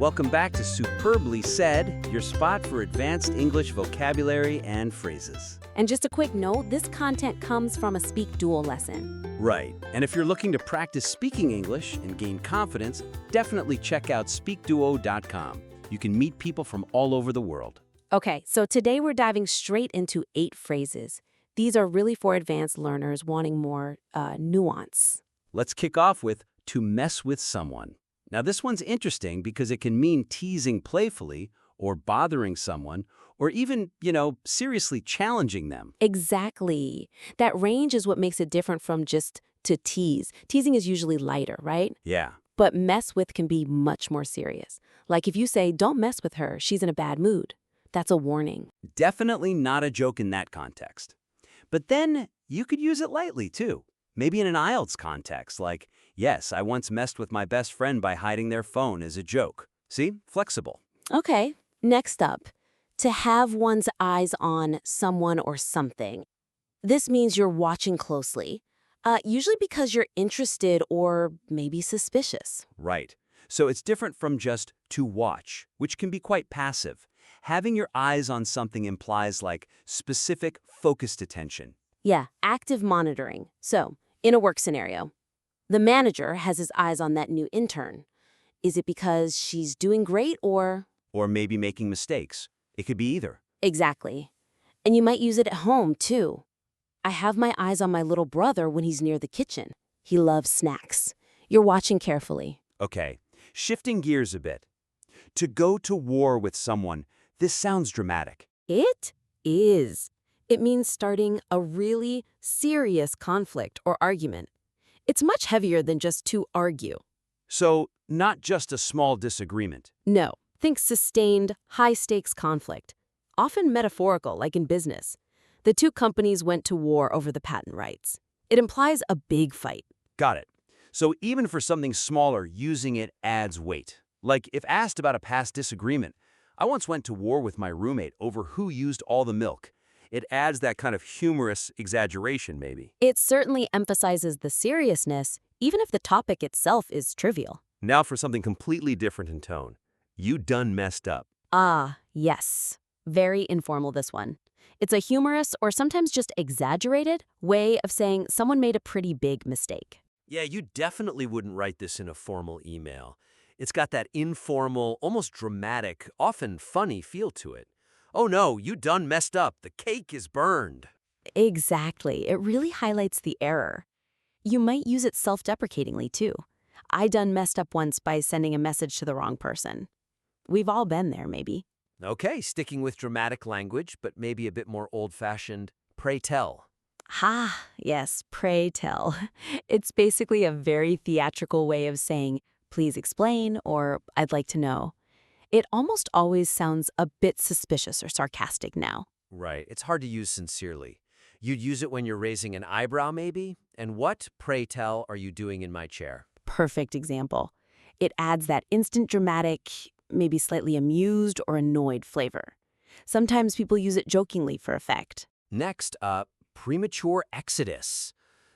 Welcome back to Superbly Said, your spot for advanced English vocabulary and phrases. And just a quick note, this content comes from a SpeakDuo lesson. Right. And if you're looking to practice speaking English and gain confidence, definitely check out SpeakDuo.com. You can meet people from all over the world. Okay, so today we're diving straight into 8 phrases. These are really for advanced learners wanting more nuance. Let's kick off with to mess with someone. Now, this one's interesting because it can mean teasing playfully or bothering someone or even, seriously challenging them. Exactly. That range is what makes it different from just to tease. Teasing is usually lighter, right? Yeah. But mess with can be much more serious. Like if you say, don't mess with her, she's in a bad mood. That's a warning. Definitely not a joke in that context. But then you could use it lightly, too. Maybe in an IELTS context, like, yes, I once messed with my best friend by hiding their phone as a joke. See? Flexible. Okay, next up, to have one's eyes on someone or something. This means you're watching closely, usually because you're interested or maybe suspicious. Right. So it's different from just to watch, which can be quite passive. Having your eyes on something implies like specific, focused attention. Yeah, active monitoring. So, in a work scenario, the manager has his eyes on that new intern. Is it because she's doing great or? Or maybe making mistakes. It could be either. Exactly. And you might use it at home, too. I have my eyes on my little brother when he's near the kitchen. He loves snacks. You're watching carefully. Okay, shifting gears a bit. To go to war with someone, this sounds dramatic. It is. It means starting a really serious conflict or argument. It's much heavier than just to argue. So, not just a small disagreement. No, think sustained, high-stakes conflict, often metaphorical, like in business. The 2 companies went to war over the patent rights. It implies a big fight. Got it. So even for something smaller, using it adds weight. Like if asked about a past disagreement, I once went to war with my roommate over who used all the milk. It adds that kind of humorous exaggeration, maybe. It certainly emphasizes the seriousness, even if the topic itself is trivial. Now for something completely different in tone. You done messed up. Ah, yes. Very informal, this one. It's a humorous, or sometimes just exaggerated, way of saying someone made a pretty big mistake. Yeah, you definitely wouldn't write this in a formal email. It's got that informal, almost dramatic, often funny feel to it. Oh no, you done messed up. The cake is burned. Exactly. It really highlights the error. You might use it self-deprecatingly, too. I done messed up once by sending a message to the wrong person. We've all been there, maybe. Okay, sticking with dramatic language, but maybe a bit more old-fashioned, pray tell. Ha, yes, pray tell. It's basically a very theatrical way of saying, please explain, or I'd like to know. It almost always sounds a bit suspicious or sarcastic now. Right, it's hard to use sincerely. You'd use it when you're raising an eyebrow, maybe? And what, pray tell, are you doing in my chair? Perfect example. It adds that instant dramatic, maybe slightly amused or annoyed flavor. Sometimes people use it jokingly for effect. Next up, premature exodus.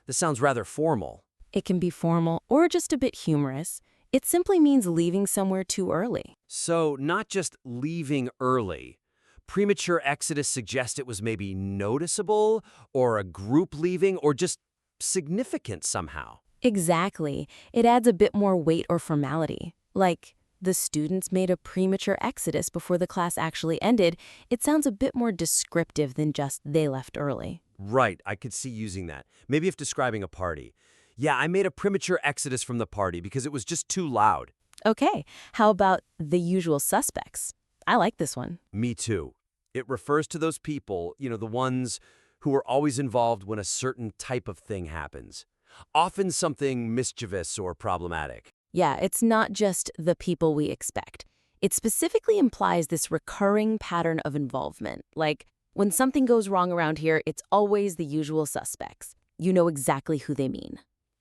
This sounds rather formal. It can be formal or just a bit humorous. It simply means leaving somewhere too early. So, not just leaving early. Premature exodus suggests it was maybe noticeable, or a group leaving, or just significant somehow. Exactly. It adds a bit more weight or formality. Like, the students made a premature exodus before the class actually ended. It sounds a bit more descriptive than just they left early. Right, I could see using that. Maybe if describing a party. Yeah, I made a premature exodus from the party because it was just too loud. Okay, how about the usual suspects? I like this one. Me too. It refers to those people, the ones who are always involved when a certain type of thing happens. Often something mischievous or problematic. Yeah, it's not just the people we expect. It specifically implies this recurring pattern of involvement. Like, when something goes wrong around here, it's always the usual suspects. You know exactly who they mean.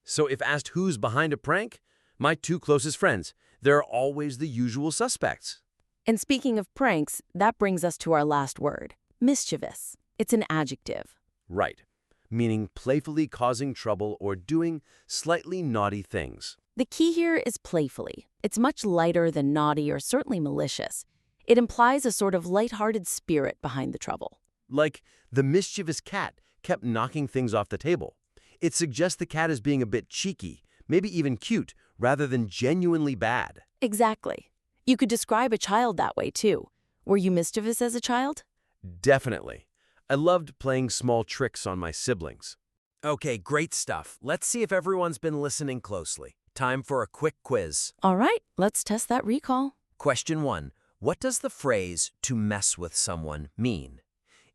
So if asked who's behind a prank, my 2 closest friends, they're always the usual suspects. And speaking of pranks, that brings us to our last word, mischievous. It's an adjective. Right, meaning playfully causing trouble or doing slightly naughty things. The key here is playfully. It's much lighter than naughty or certainly malicious. It implies a sort of lighthearted spirit behind the trouble. Like the mischievous cat kept knocking things off the table. It suggests the cat is being a bit cheeky, maybe even cute, rather than genuinely bad. Exactly. You could describe a child that way, too. Were you mischievous as a child? Definitely. I loved playing small tricks on my siblings. Okay, great stuff. Let's see if everyone's been listening closely. Time for a quick quiz. All right, let's test that recall. Question 1. What does the phrase "to mess with someone" mean?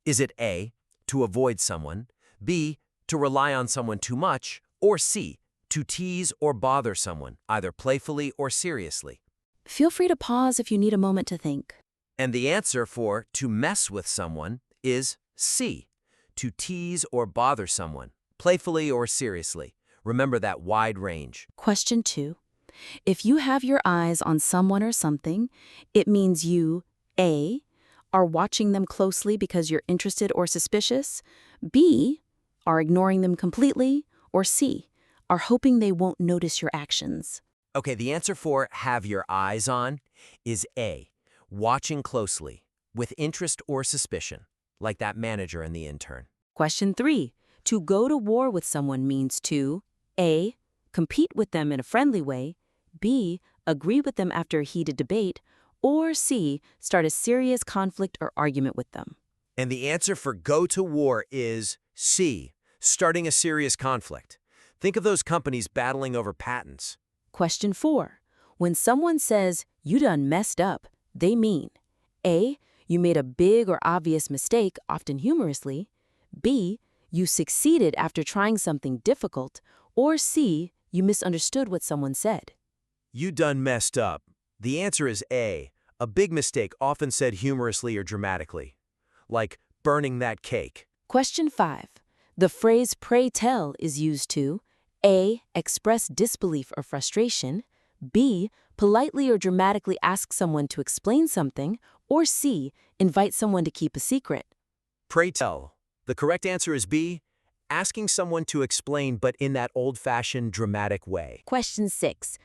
Is it A, to avoid someone, B, to rely on someone too much, or C, to tease or bother someone, either playfully or seriously? Feel free to pause if you need a moment to think. And the answer for "to mess with someone" is C, to tease or bother someone, playfully or seriously. Remember that wide range. Question 2. If you have your eyes on someone or something, it means you A, are watching them closely because you're interested or suspicious, B, are ignoring them completely, or C, are hoping they won't notice your actions. Okay, the answer for "have your eyes on" is A, watching closely, with interest or suspicion, like that manager and the intern. Question 3. To go to war with someone means to A, compete with them in a friendly way, B, agree with them after a heated debate, or C, start a serious conflict or argument with them. And the answer for "go to war" is C, starting a serious conflict. Think of those companies battling over patents. Question 4. When someone says, "You done messed up," they mean A, you made a big or obvious mistake, often humorously, B, you succeeded after trying something difficult, or C, you misunderstood what someone said. You done messed up. The answer is A, a big mistake often said humorously or dramatically, like burning that cake. Question 5. The phrase "pray tell" is used to A, express disbelief or frustration, B, politely or dramatically ask someone to explain something, or C, invite someone to keep a secret. Pray tell. The correct answer is B, asking someone to explain but in that old-fashioned dramatic way. Question 6.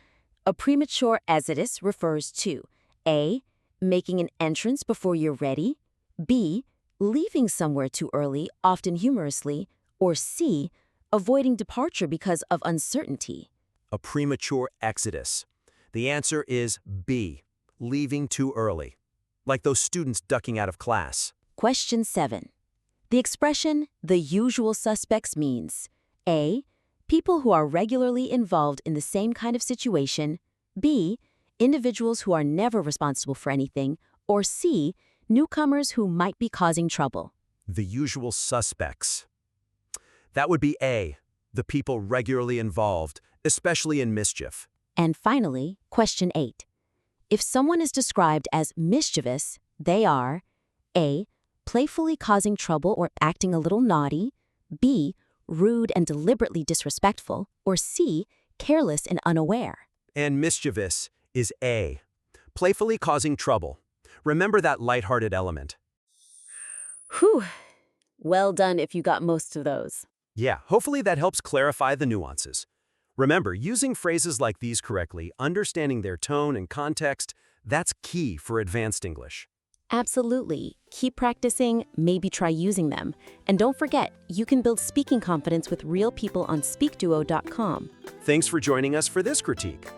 A premature exodus refers to A, making an entrance before you're ready, B, leaving somewhere too early, often humorously, or C, avoiding departure because of uncertainty. A premature exodus. The answer is B, leaving too early, like those students ducking out of class. Question 7. The expression "the usual suspects" means A, people who are regularly involved in the same kind of situation, B, individuals who are never responsible for anything, or C, newcomers who might be causing trouble. The usual suspects. That would be A, the people regularly involved, especially in mischief. And finally, question 8. If someone is described as mischievous, they are A, playfully causing trouble or acting a little naughty, B, rude and deliberately disrespectful, or C, careless and unaware. And mischievous is A, playfully causing trouble. Remember that lighthearted element. Whew. Well done if you got most of those. Yeah, hopefully that helps clarify the nuances. Remember, using phrases like these correctly, understanding their tone and context, that's key for advanced English. Absolutely. Keep practicing, maybe try using them. And don't forget, you can build speaking confidence with real people on SpeakDuo.com. Thanks for joining us for this critique.